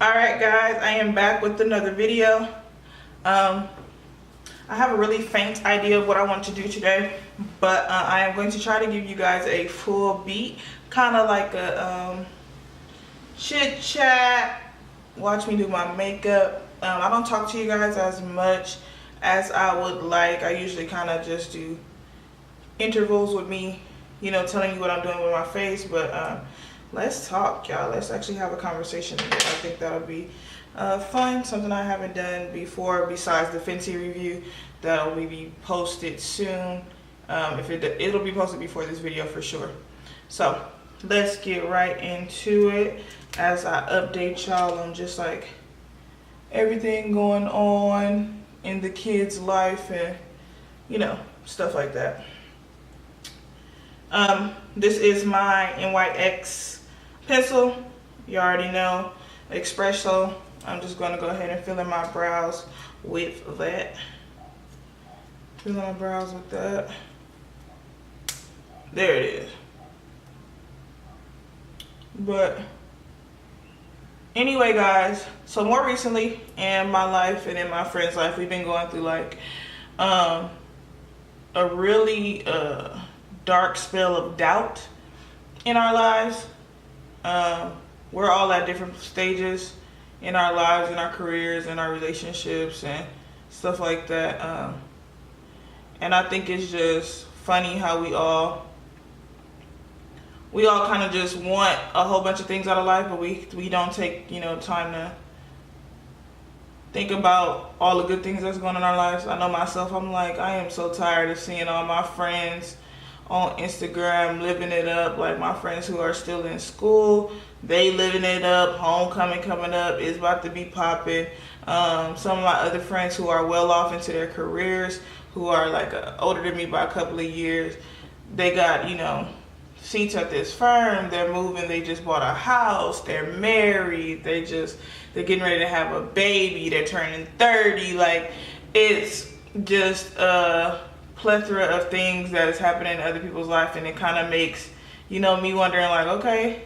Alright guys, I am back with another video. I have a really faint idea of what I want to do today, but I am going to try to give you guys a full beat, kind of like a chit chat, watch me do my makeup. I don't talk to you guys as much as I would like. I usually kind of just do intervals with me, you know, telling you what I'm doing with my face, but let's talk, y'all. Let's actually have a conversation today. I think that'll be fun, something I haven't done before besides the Fenty review that'll be posted soon. It'll be posted before this video for sure. So let's get right into it as I update y'all on just like everything going on in the kids' life and, you know, stuff like that. This is my NYX pencil. You already know, espresso. I'm just going to go ahead and fill in my brows with that. Fill in my brows with that. There it is. But anyway, guys, so more recently in my life and in my friend's life, we've been going through like a really dark spell of doubt in our lives. We're all at different stages in our lives, in our careers, in our relationships and stuff like that. And I think it's just funny how we all kind of just want a whole bunch of things out of life, but we don't take, you know, time to think about all the good things that's going on in our lives. I know myself, I'm like, I am so tired of seeing all my friends on Instagram living it up. Like my friends who are still in school, they living it up. Homecoming coming up is about to be popping. Some of my other friends who are well off into their careers, who are like older than me by a couple of years, they got, you know, seats at this firm, they're moving, they just bought a house, they're married, they're getting ready to have a baby, they're turning 30. Like, it's just plethora of things that is happening in other people's life, and it kind of makes, you know, me wondering like, okay,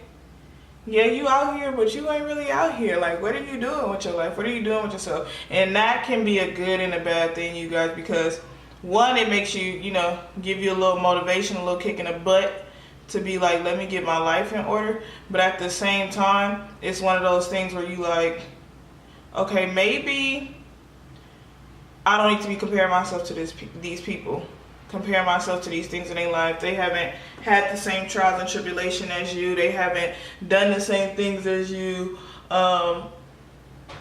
yeah, you out here, but you ain't really out here. Like, what are you doing with your life? What are you doing with yourself? And that can be a good and a bad thing, you guys, because one, it makes you, you know, give you a little motivation, a little kick in the butt to be like, let me get my life in order. But at the same time, it's one of those things where you like, okay, maybe I don't need to be comparing myself to these people, comparing myself to these things in their life. They haven't had the same trials and tribulation as you. They haven't done the same things as you. And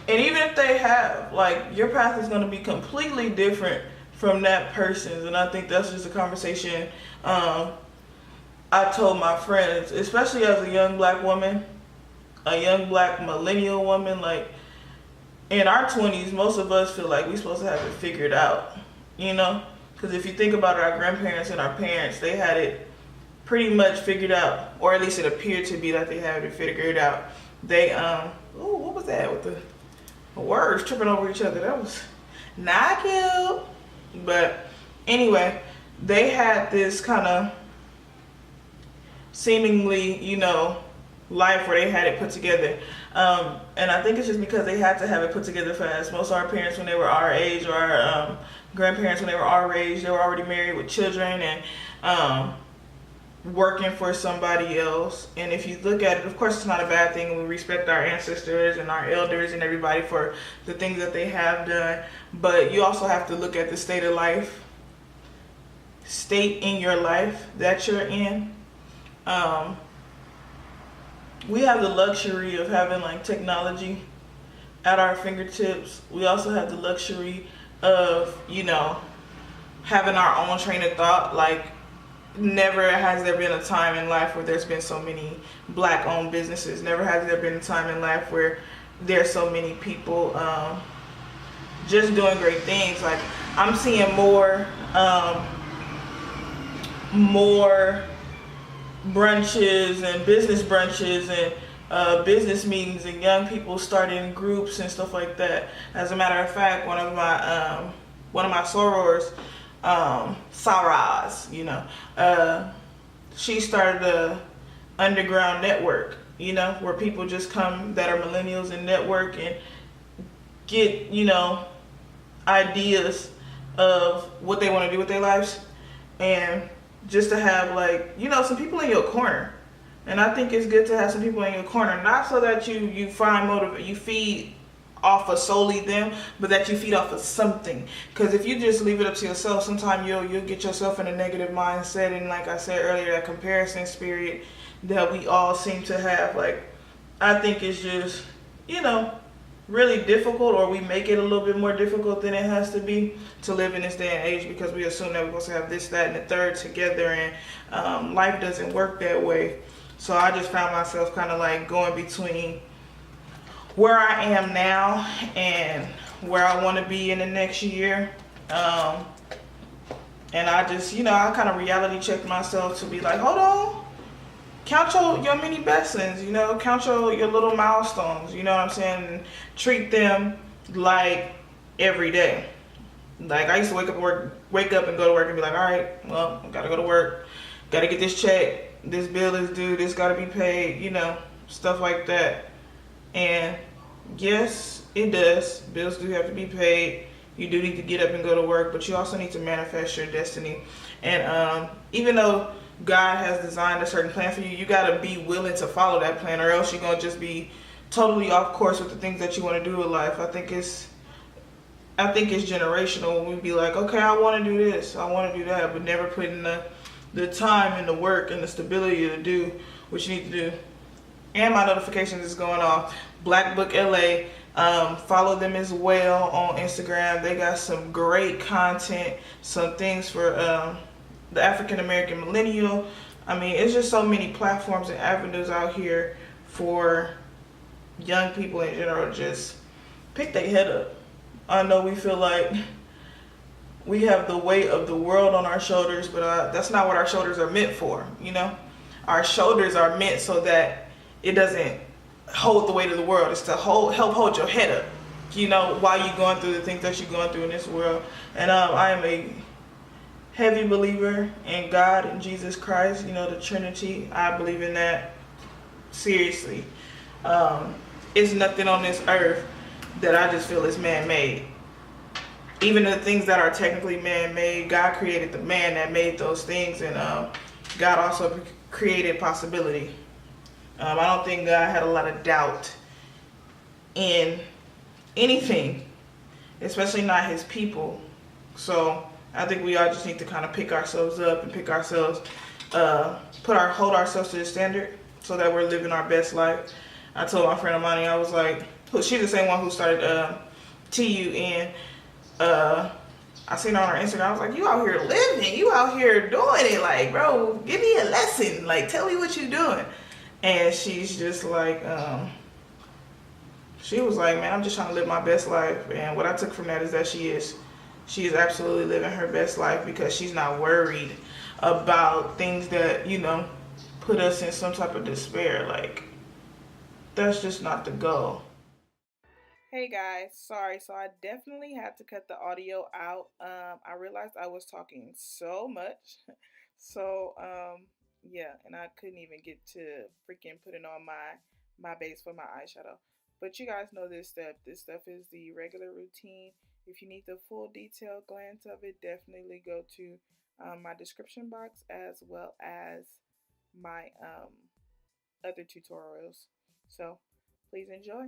even if they have, like, your path is going to be completely different from that person's. And I think that's just a conversation I told my friends, especially as a young black woman, a young black millennial woman. Like, in our 20s, most of us feel like we're supposed to have it figured out, you know? Because if you think about our grandparents and our parents, they had it pretty much figured out, or at least it appeared to be that they had it figured out. They, ooh, what was that with the words tripping over each other? That was not cute. But anyway, they had this kind of seemingly, you know, life where they had it put together. And I think it's just because they had to have it put together fast. Most of our parents, when they were our age, or our grandparents, when they were our age, they were already married with children and working for somebody else. And if you look at it, of course, it's not a bad thing. We respect our ancestors and our elders and everybody for the things that they have done. But you also have to look at the state in your life that you're in. We have the luxury of having like technology at our fingertips. We also have the luxury of, you know, having our own train of thought. Like, never has there been a time in life where there's been so many black owned businesses. Never has there been a time in life where there's so many people just doing great things. Like, I'm seeing more brunches and business brunches and business meetings and young people starting groups and stuff like that. As a matter of fact, one of my sorors, Saraz, you know, she started a underground network where people just come that are millennials and network and get, ideas of what they want to do with their lives, and just to have, like, some people in your corner. And I think it's good to have some people in your corner, not so that you find you feed off of solely them, but that you feed off of something. Because if you just leave it up to yourself, sometimes you'll get yourself in a negative mindset, and like I said earlier, that comparison spirit that we all seem to have, like, I think it's just, really difficult, or we make it a little bit more difficult than it has to be to live in this day and age, because we assume that we're supposed to have this, that, and the third together, and life doesn't work that way. So I just found myself kind of like going between where I am now and where I want to be in the next year. And I just, I kind of reality checked myself to be like, hold on, count your mini blessings, count your little milestones, you know what I'm saying? And treat them like every day. Like, I used to wake up and go to work and be like, all right, well, I gotta go to work, gotta get this check, this bill is due, this gotta be paid, stuff like that. And yes, it does. Bills do have to be paid. You do need to get up and go to work, but you also need to manifest your destiny. And even though God has designed a certain plan for you, you gotta be willing to follow that plan, or else you're gonna just be totally off course with the things that you want to do in life. I think it's generational when we be like, okay, I want to do this, I want to do that, but never put in the time and the work and the stability to do what you need to do. And my notifications is going off. Black Book LA, follow them as well on Instagram. They got some great content, some things for the African American millennial. I mean, it's just so many platforms and avenues out here for young people in general. Just pick their head up. I know we feel like we have the weight of the world on our shoulders, but that's not what our shoulders are meant for. Our shoulders are meant so that it doesn't hold the weight of the world. It's to help hold your head up, while you're going through the things that you're going through in this world. And I am a heavy believer in God and Jesus Christ, the Trinity. I believe in that seriously. It's nothing on this earth that I just feel is man-made. Even the things that are technically man-made, God created the man that made those things, and God also created possibility. I don't think God had a lot of doubt in anything, especially not his people. So I think we all just need to kind of pick ourselves up and hold ourselves to the standard so that we're living our best life. I told my friend Amani, I was like, she's the same one who started TUN. I seen her on her Instagram. I was like, you out here living, you out here doing it. Like, bro, give me a lesson. Like, tell me what you're doing. And she's just like, she was like, man, I'm just trying to live my best life. And what I took from that is that she is absolutely living her best life, because she's not worried about things that, put us in some type of despair. Like, that's just not the goal. Hey guys, sorry. So I definitely had to cut the audio out. I realized I was talking so much. So, yeah, and I couldn't even get to freaking putting on my base for my eyeshadow. But you guys know this stuff. This stuff is the regular routine. If you need the full detailed glance of it, definitely go to my description box, as well as my other tutorials. So please enjoy.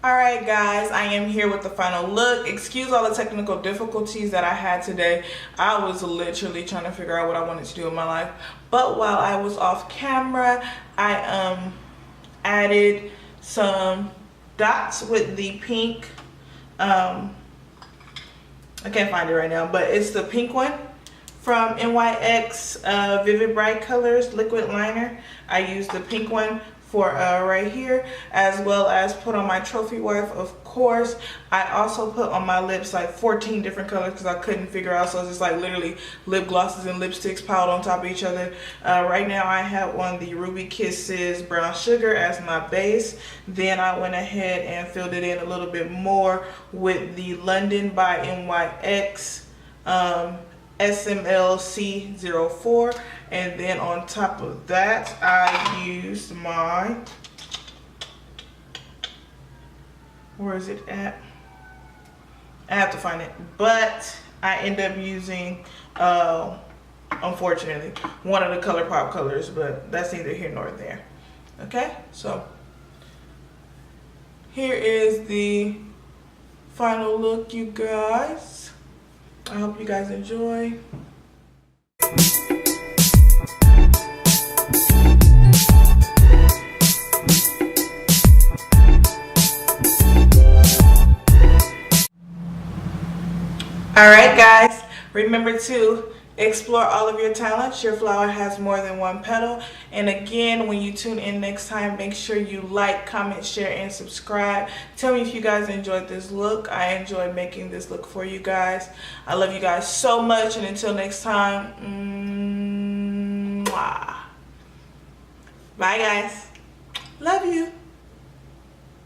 Alright guys, I am here with the final look. Excuse all the technical difficulties that I had today. I was literally trying to figure out what I wanted to do in my life. But while I was off camera, I added some dots with the pink. I can't find it right now, but it's the pink one from NYX Vivid Bright Colors Liquid Liner. I used the pink one for right here, as well as put on my trophy wife, of course. I also put on my lips like 14 different colors because I couldn't figure out, so it's just like literally lip glosses and lipsticks piled on top of each other. Right now I have on the Ruby Kisses Brown Sugar as my base. Then I went ahead and filled it in a little bit more with the London by NYX SMLC04, and then on top of that I used my, where is it at? I have to find it, but I end up using unfortunately one of the ColourPop colors, but that's neither here nor there. Okay, so here is the final look, you guys. I hope you guys enjoy. Alright guys, remember to explore all of your talents. Your flower has more than one petal. And again, when you tune in next time, make sure you like, comment, share, and subscribe. Tell me if you guys enjoyed this look. I enjoyed making this look for you guys. I love you guys so much, and until next time, bye guys. Love you.